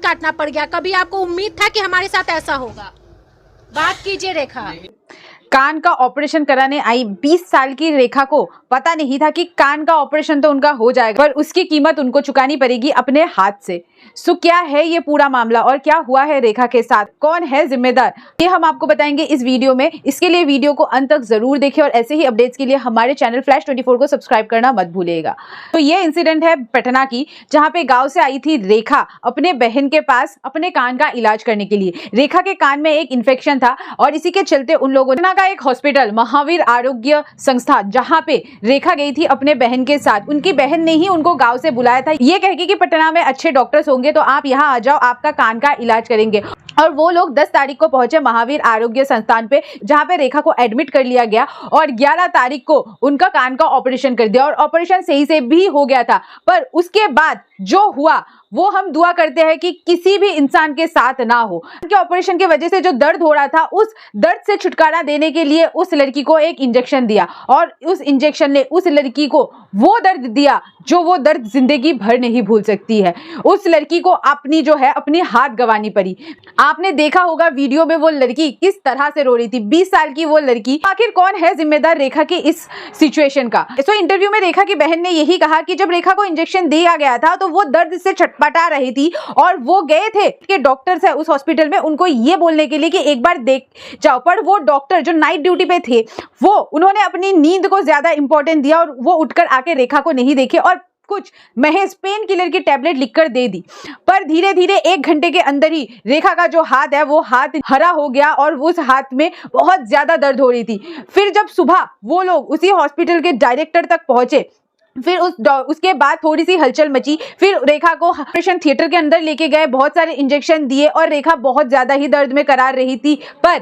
काटना पड़ गया। कभी आपको उम्मीद था कि हमारे साथ ऐसा होगा? बात कीजिए रेखा। कान का ऑपरेशन कराने आई 20 साल की रेखा को पता नहीं था कि कान का ऑपरेशन तो उनका हो जाएगा, पर उसकी कीमत उनको चुकानी पड़ेगी अपने हाथ से। सो क्या है ये पूरा मामला और क्या हुआ है रेखा के साथ, कौन है जिम्मेदार, ये हम आपको बताएंगे इस वीडियो में। इसके लिए वीडियो को अंत तक जरूर देखें और ऐसे ही अपडेट्स के लिए हमारे चैनल फ्लैश 24 को सब्सक्राइब करना मत भूलिएगा। तो ये इंसिडेंट है पटना की, जहाँ पे गाँव से आई थी रेखा अपने बहन के पास अपने कान का इलाज करने के लिए। रेखा के कान में एक इन्फेक्शन था और इसी के चलते उन लोगों ने का एक हॉस्पिटल महावीर आरोग्य संस्था, जहां पे रेखा गई थी अपने बहन के साथ। उनकी बहन ने ही उनको गांव से बुलाया था, ये कह के कि पटना में अच्छे डॉक्टर्स होंगे तो आप यहां आ जाओ, आपका कान का इलाज करेंगे। और वो लोग 10 तारीख को पहुंचे महावीर आरोग्य संस्थान पे, जहां पे रेखा को एडमिट कर लिया गया और 11 तारीख को उनका कान का ऑपरेशन कर दिया और ऑपरेशन सही से भी हो गया था। पर उसके बाद जो हुआ वो हम दुआ करते हैं कि किसी भी इंसान के साथ ना हो। कि ऑपरेशन की वजह से जो दर्द हो रहा था, उस दर्द से छुटकारा देने के लिए उस लड़की को एक इंजेक्शन दिया और उस इंजेक्शन ने उस लड़की को वो दर्द दिया जो वो दर्द जिंदगी भर नहीं भूल सकती है। उस लड़की को अपनी जो है अपनी हाथ गंवानी पड़ी। आपने देखा होगा वीडियो में वो लड़की किस तरह से रो रही थी, 20 साल की वो लड़की। आखिर कौन है जिम्मेदार रेखा की इस सिचुएशन का? तो इंटरव्यू में रेखा की बहन ने यही कहा कि जब रेखा को इंजेक्शन दिया गया था तो वो दर्द से छटपटा रही थी और वो गए थे कि डॉक्टर्स है उस हॉस्पिटल में उनको ये बोलने के लिए कि एक बार देख जाओ। पर वो डॉक्टर जो नाइट ड्यूटी पे थे वो उन्होंने अपनी नींद को ज्यादा इंपॉर्टेंट दिया और वो उठकर आके रेखा को नहीं देखे और कुछ महज पेन किलर की टैबलेट लिखकर दे दी। पर धीरे धीरे 1 घंटे के अंदर ही रेखा का जो हाथ है वो हाथ हरा हो गया और उस हाथ में बहुत ज्यादा दर्द हो रही थी। फिर जब सुबह वो लोग उसी हॉस्पिटल के डायरेक्टर तक पहुंचे, फिर उसके बाद थोड़ी सी हलचल मची। फिर रेखा को ऑपरेशन थिएटर के अंदर लेके गए, बहुत सारे इंजेक्शन दिए और रेखा बहुत ज्यादा ही दर्द में करार रही थी, पर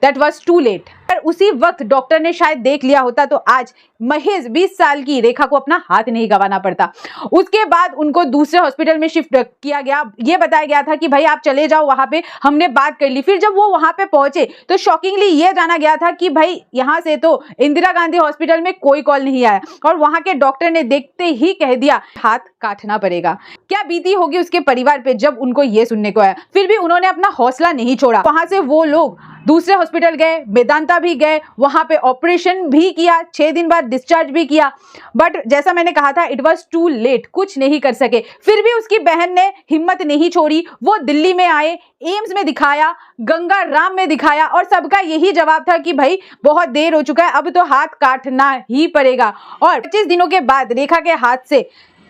दैट वॉज टू लेट। पर उसी वक्त डॉक्टर ने शायद देख लिया होता तो आज महज 20 साल की रेखा को अपना हाथ नहीं गंवाना पड़ता। उसके बाद उनको दूसरे हॉस्पिटल में शिफ्ट किया गया। ये बताया गया था कि भाई आप चले जाओ, वहां पे हमने बात कर ली। फिर जब वो वहां पे पहुंचे तो शॉकिंगली ये जाना गया था कि भाई यहां से तो इंदिरा गांधी हॉस्पिटल में कोई कॉल नहीं आया और वहां के डॉक्टर ने देखते ही कह दिया हाथ काटना पड़ेगा। क्या बीती होगी उसके परिवार पे जब उनको ये सुनने को आया। फिर भी उन्होंने अपना हौसला नहीं छोड़ा। वहां से वो लोग दूसरे हॉस्पिटल गए, मेदांता भी गए, वहां पे ऑपरेशन भी किया, 6 दिन बाद डिस्चार्ज भी किया। बट जैसा मैंने कहा था इट वाज टू लेट, कुछ नहीं कर सके। फिर भी उसकी बहन ने हिम्मत नहीं छोड़ी। वो दिल्ली में आए, एम्स में दिखाया, गंगा राम में दिखाया और सबका यही जवाब था कि भाई बहुत देर हो चुका है, अब तो हाथ काटना ही पड़ेगा। और 25 दिनों के बाद रेखा के हाथ से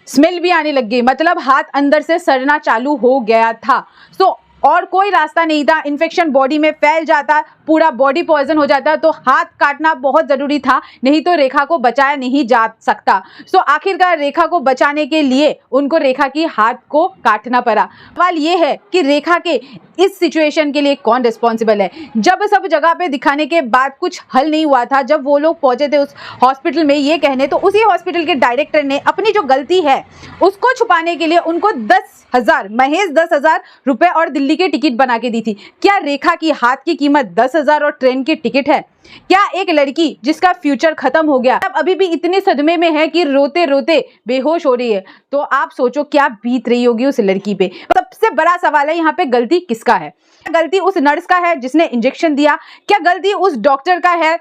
स्मेल भी आने लग गई, मतलब हाथ अंदर से सड़ना चालू हो गया था। सो और कोई रास्ता नहीं था, इन्फेक्शन बॉडी में फैल जाता, पूरा बॉडी पॉइजन हो जाता, तो हाथ काटना बहुत जरूरी था, नहीं तो रेखा को बचाया नहीं जा सकता। सो आखिरकार रेखा को बचाने के लिए उनको रेखा की हाथ को काटना पड़ा। सवाल ये है कि रेखा के इस सिचुएशन के लिए कौन रिस्पॉन्सिबल है? जब सब जगह पे दिखाने के बाद कुछ हल नहीं हुआ था, जब वो लोग पहुंचे थे उस हॉस्पिटल में ये कहने, तो उसी हॉस्पिटल के डायरेक्टर ने अपनी जो गलती है उसको छुपाने के लिए उनको 10,000 महज 10,000 रुपए और दिल्ली की टिकट बना के दी थी। क्या रेखा की हाथ की कीमत 10,000 और ट्रेन की टिकट है? क्या एक लड़की जिसका फ्यूचर खत्म हो गया अब अभी भी इतने सदमे में है कि रोते रोते बेहोश हो रही है? तो आप सोचो क्या बीत रही होगी उस लड़की पे। सबसे बड़ा सवाल है यहाँ पे गलती किसका है? क्या गलती उस नर्स का है जिसने इंजेक्शन दिया? क्या गलती उस डॉक्टर का है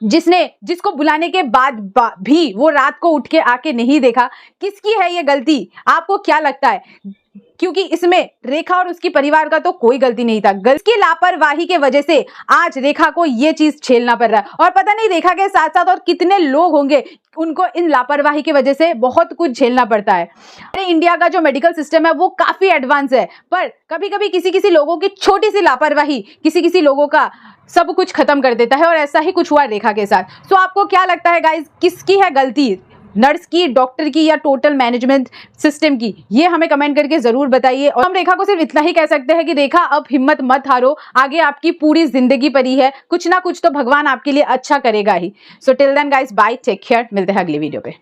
जिसको बुलाने के बाद भी वो रात को उठ के आके नहीं देखा? किसकी है ये गलती? आपको क्या लगता है? क्योंकि इसमें रेखा और उसकी परिवार का तो कोई गलती नहीं था। की लापरवाही के वजह से आज रेखा को ये चीज झेलना पड़ रहा है और पता नहीं रेखा के साथ साथ और कितने लोग होंगे उनको इन लापरवाही की वजह से बहुत कुछ झेलना पड़ता है। अरे इंडिया का जो मेडिकल सिस्टम है वो काफी एडवांस है, पर कभी कभी किसी लोगों की छोटी सी लापरवाही किसी लोगों का सब कुछ खत्म कर देता है और ऐसा ही कुछ हुआ रेखा के साथ। सो आपको क्या लगता है गाइज, किसकी है गलती? नर्स की, डॉक्टर की या टोटल मैनेजमेंट सिस्टम की? ये हमें कमेंट करके जरूर बताइए। और हम रेखा को सिर्फ इतना ही कह सकते हैं कि रेखा अब हिम्मत मत हारो, आगे आपकी पूरी जिंदगी पड़ी है, कुछ ना कुछ तो भगवान आपके लिए अच्छा करेगा ही। So till then guys, bye, take care, मिलते हैं अगली वीडियो पे।